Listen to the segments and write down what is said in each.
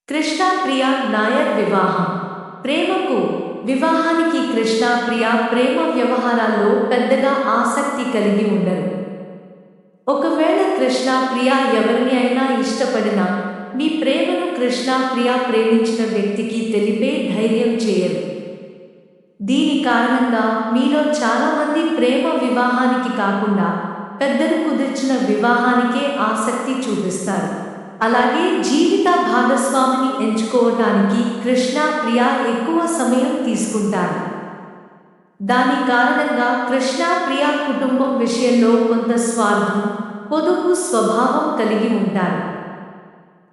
కృష్ణ ప్రియ నాయర్ వివాహం. ప్రేమకు వివాహానికి కృష్ణ ప్రియ ప్రేమ వ్యవహారాల్లో పెద్దగా ఆసక్తి కలిగి ఉండరు. ఒకవేళ కృష్ణ ప్రియ ఎవరిని అయినా ఇష్టపడినా మీ ప్రేమను కృష్ణ ప్రియ ప్రేమించిన వ్యక్తికి తెలిపే ధైర్యం చేయరు. దీని కారణంగా మీలో చాలామంది ప్రేమ వివాహానికి కాకుండా పెద్దలు కుదిర్చిన వివాహానికే ఆసక్తి చూపిస్తారు. అలాగే జీవిత భాగస్వామిని ఎంచుకోవటానికి కృష్ణ ప్రియ ఎక్కువ సమయం తీసుకుంటారు. దాని కారణంగా కృష్ణ ప్రియ కుటుంబం విషయంలో కొంత స్వార్థం, పొదుపు స్వభావం కలిగి ఉంటారు.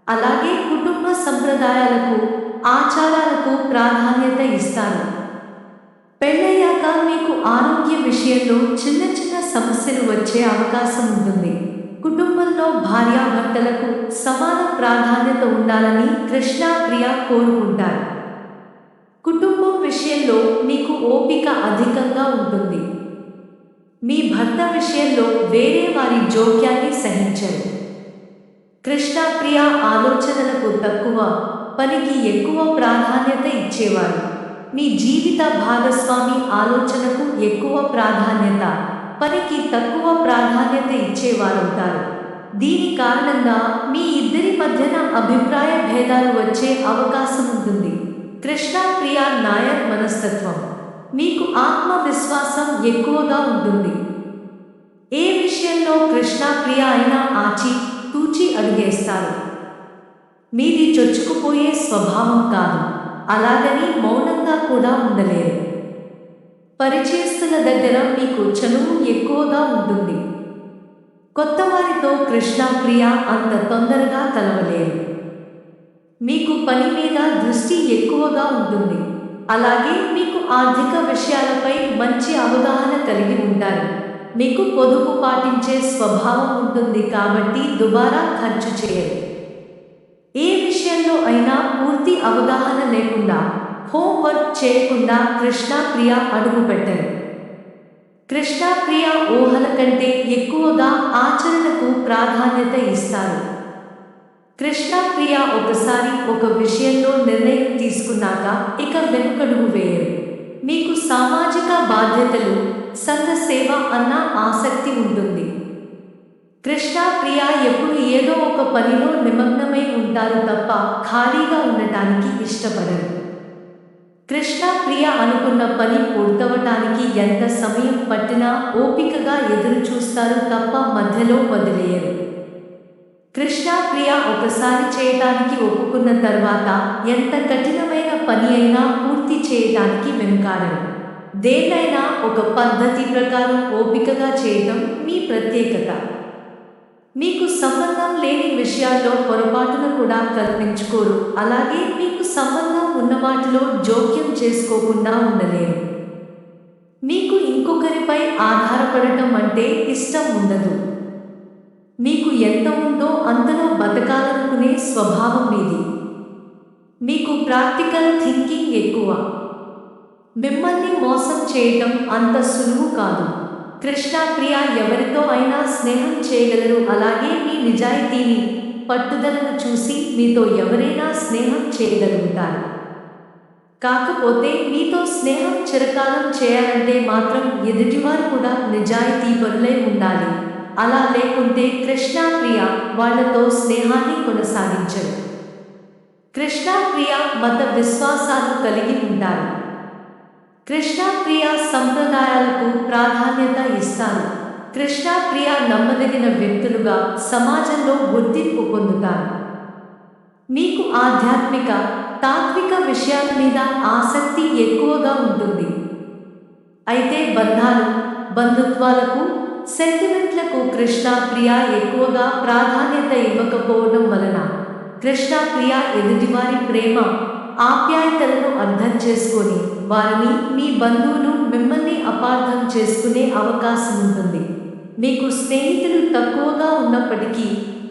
అలాగే కుటుంబ సంప్రదాయాలకు, ఆచారాలకు ప్రాధాన్యత ఇస్తారు. పెళ్ళయ్యాక మీకు ఆరోగ్య విషయంలో చిన్న చిన్న సమస్యలు వచ్చే అవకాశం ఉంటుంది. కుటుంబంలో భార్యాభర్తలకు సమాన ప్రాధాన్యత ఉండాలని కృష్ణ ప్రియ కోరుకుంటారు. కుటుంబం విషయంలో మీకు ఓపిక అధికంగా ఉంటుంది. మీ భర్త విషయంలో వేరే వారి జోక్యాన్ని సహించరు. కృష్ణ ప్రియ ఆలోచనలకు తక్కువ, పనికి ఎక్కువ ప్రాధాన్యత ఇచ్చేవారు. మీ జీవిత భాగస్వామి ఆలోచనకు ఎక్కువ ప్రాధాన్యత, పనికి తక్కువ ప్రాధాన్యత ఇచ్చేవారవుతారు. దీని కారణంగా మీ ఇద్దరి మధ్యన అభిప్రాయ భేదాలు వచ్చే అవకాశం ఉంటుంది. కృష్ణ ప్రియ నాయర్ మనస్తత్వం. మీకు ఆత్మవిశ్వాసం ఎక్కువగా ఉంటుంది. ఏ విషయంలో కృష్ణ ప్రియ అయినా ఆచి తూచి అడుగేస్తారు. మీది చొచ్చుకుపోయే స్వభావం కాదు. అలాగని మౌనంగా కూడా ఉండలేరు. పరిచయస్తుల దగ్గర మీకు చనువు ఎక్కువగా ఉంటుంది. కొత్త వారితో కృష్ణ ప్రియ అంత తొందరగా కలవలేరు. మీకు పని మీద దృష్టి ఎక్కువగా ఉంటుంది. అలాగే మీకు ఆర్థిక విషయాలపై మంచి అవగాహన కలిగి ఉంటారు. మీకు పొదుపు పాటించే స్వభావం ఉంటుంది కాబట్టి దుబారా ఖర్చు చేయరు. ఏ విషయంలో అయినా పూర్తి అవగాహన లేకుండా, హోంవర్క్ చేయకుండా కృష్ణ ప్రియ అడుగుపెట్టరు. కృష్ణ ప్రియ ఊహల కంటే ఎక్కువగా ఆచరణకు ప్రాధాన్యత ఇస్తారు. కృష్ణ ప్రియ ఒకసారి ఒక విషయంలో నిర్ణయం తీసుకున్నాక ఇక వెనుకడుగు వేయరు. మీకు సామాజిక బాధ్యతలు, సంఘ సేవ అన్న ఆసక్తి ఉంటుంది. కృష్ణ ప్రియ ఎప్పుడు ఏదో ఒక పనిలో నిమగ్నమై ఉంటారు తప్ప ఖాళీగా ఉండటానికి ఇష్టపడరు. కృష్ణ ప్రియ అనుకున్న పని పూర్తవటానికి ఎంత సమయం పట్టినా ఓపికగా ఎదురు చూస్తారు తప్ప మధ్యలో వదిలేయరు. కృష్ణ ప్రియ ఒకసారి చేయటానికి ఒప్పుకున్న తర్వాత ఎంత కఠినమైన పని అయినా పూర్తి చేయటానికి వెనుకాడరు. దేన్నైనా ఒక పద్ధతి ప్రకారం ఓపికగా చేయటం మీ ప్రత్యేకత. మీకు సంబంధం లేని విషయాల్లో పొరపాటును కూడా కల్పించుకోరు. అలాగే మీకు సంబంధం ఉన్న వాటిలో జోక్యం చేసుకోకుండా ఉండలేరు. మీకు ఇంకొకరిపై ఆధారపడటం అంటే ఇష్టం ఉండదు. మీకు ఎంత ఉందో అంతలో బతకాలనుకునే స్వభావం మీది. మీకు ప్రాక్టికల్ థింకింగ్ ఎక్కువ. మిమ్మల్ని మోసం చేయటం అంత సులువు కాదు. కృష్ణ ప్రియ ఎవరితో అయినా స్నేహం చేయగలరు. అలాగే మీ నిజాయితీని, పట్టుదలను చూసి మీతో ఎవరైనా స్నేహం చేయగలుగుతారు. కాకపోతే మీతో స్నేహం చిరకాలం చేయాలంటే మాత్రం ఎదుటివారు కూడా నిజాయితీపరులై ఉండాలి. అలా లేకుంటే కృష్ణ ప్రియ వాళ్లతో స్నేహాన్ని కొనసాగించరు. కృష్ణ ప్రియ మత విశ్వాసాలు కలిగి ఉంటారు. కృష్ణ ప్రియ సంప్రదాయాలకు ప్రాధాన్యత ఇస్తారు. కృష్ణ ప్రియ నమ్మదగిన వ్యక్తులుగా సమాజంలో గుర్తింపు పొందుతారు. మీకు ఆధ్యాత్మిక, తాత్విక విషయాల మీద ఆసక్తి ఎక్కువగా ఉంటుంది. అయితే బంధాలు, బంధుత్వాలకు, సెంటిమెంట్లకు కృష్ణ ప్రియ ఎక్కువగా ప్రాధాన్యత ఇవ్వకపోవడం వలన కృష్ణ ప్రియ ఎదుటివారి ప్రేమ, ఆప్యాయతలను అర్థం చేసుకొని వారిని, మీ బంధువులు మిమ్మల్ని అపార్థం చేసుకునే అవకాశం ఉంటుంది. మీకు స్నేహితులు తక్కువగా ఉన్నప్పటికీ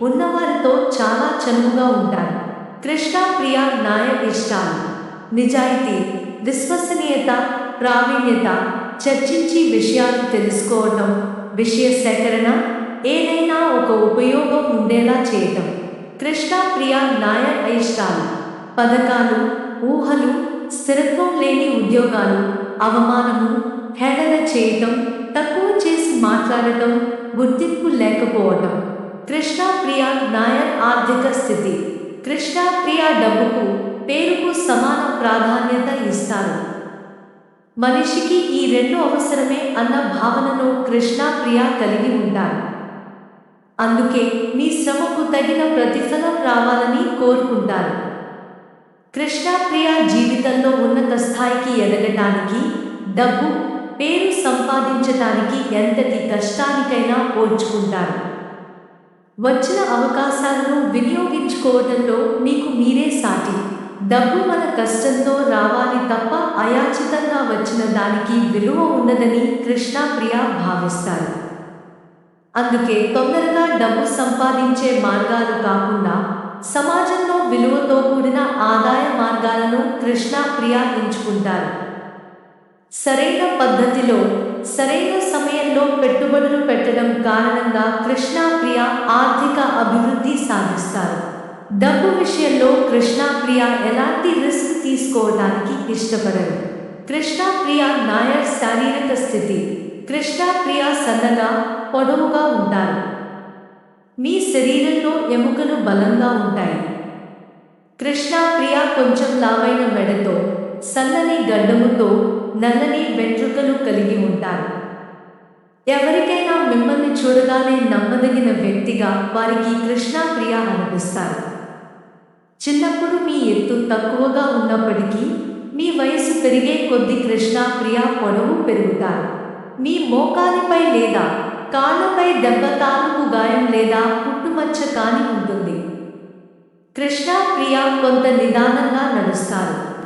ఉన్నవారితో చాలా చనువుగా ఉంటారు. కృష్ణ ప్రియ నాయర్ ఇష్టాలు: నిజాయితీ, విశ్వసనీయత, ప్రావీణ్యత, చర్చించి విషయాలు తెలుసుకోవటం, విషయ సేకరణ, ఏదైనా ఒక ఉపయోగం ఉండేలా చేయటం. కృష్ణ ప్రియ నాయర్ అయిష్టాలు: పథకాలు, ఊహలు, స్థిరత్వం లేని ఉద్యోగాలు, అవమానము, హేళన చేయటం, తక్కువ చేసి మాట్లాడటం, గుర్తింపు లేకపోవటం. కృష్ణప్రియ నాయర్ ఆర్థిక స్థితి. కృష్ణప్రియ డబ్బుకు, పేరుకు సమాన ప్రాధాన్యత ఇస్తారు. మనిషికి ఈ రెండు అవసరమే అన్న భావనను కృష్ణప్రియ కలిగి ఉంటారు. అందుకే మీ శ్రమకు తగిన ప్రతిఫలం రావాలని కోరుకుంటారు. కృష్ణప్రియ జీవితంలో ఉన్నత స్థాయికి ఎదగటానికి, డబ్బు, పేరు సంపాదించటానికి ఎంతటి కష్టానికైనా ఓర్చుకుంటారు. వచ్చిన అవకాశాలను వినియోగించుకోవడంలో మీకు మీరే సాటి. డబ్బు మన కష్టంతో రావాలి తప్ప అయాచితంగా వచ్చిన దానికి విలువ ఉండదని కృష్ణప్రియ భావిస్తారు. అందుకే తొందరగా డబ్బు సంపాదించే మార్గాలు కాకుండా సమాజంలో విలువతో కూడిన ఆదాయ మార్గాలను కృష్ణప్రియ ఎంచుకుంటారు. సరైన పద్ధతిలో, సరైన సమయంలో పెట్టుబడులు పెట్టడం కారణంగా కృష్ణప్రియ ఆర్థిక అభివృద్ధి సాధిస్తారు. డబ్బు విషయంలో కృష్ణప్రియ ఎలాంటి రిస్క్ తీసుకోవడానికి ఇష్టపడరు. కృష్ణప్రియ నాయర్ శారీరక స్థితి. కృష్ణప్రియ సన్నగా, పొడవుగా ఉంటారు. మీ శరీరంలో ఎముకలు బలంగా ఉంటాయి. కృష్ణప్రియ కొంచెం లావైన మెడతో, సన్నని గడ్డముతో, నల్లని వెంట్రుకలు కలిగి ఉంటారు. ఎవరికైనా మిమ్మల్ని చూడగానే నమ్మదగిన వ్యక్తిగా వారికి కృష్ణప్రియ అనిపిస్తారు. చిన్నప్పుడు మీ ఎత్తు తక్కువగా ఉన్నప్పటికీ మీ వయసు పెరిగే కొద్దీ కృష్ణప్రియ పొడవు పెరుగుతారు. మీ మోకాలిపై లేదా కాళ్ళపై దెబ్బ తాలూకు గాయం లేదా పుట్టుమచ్చ కాని ఉంటుంది. కృష్ణప్రియ కొంత నిదానంగా నడుస్తారు.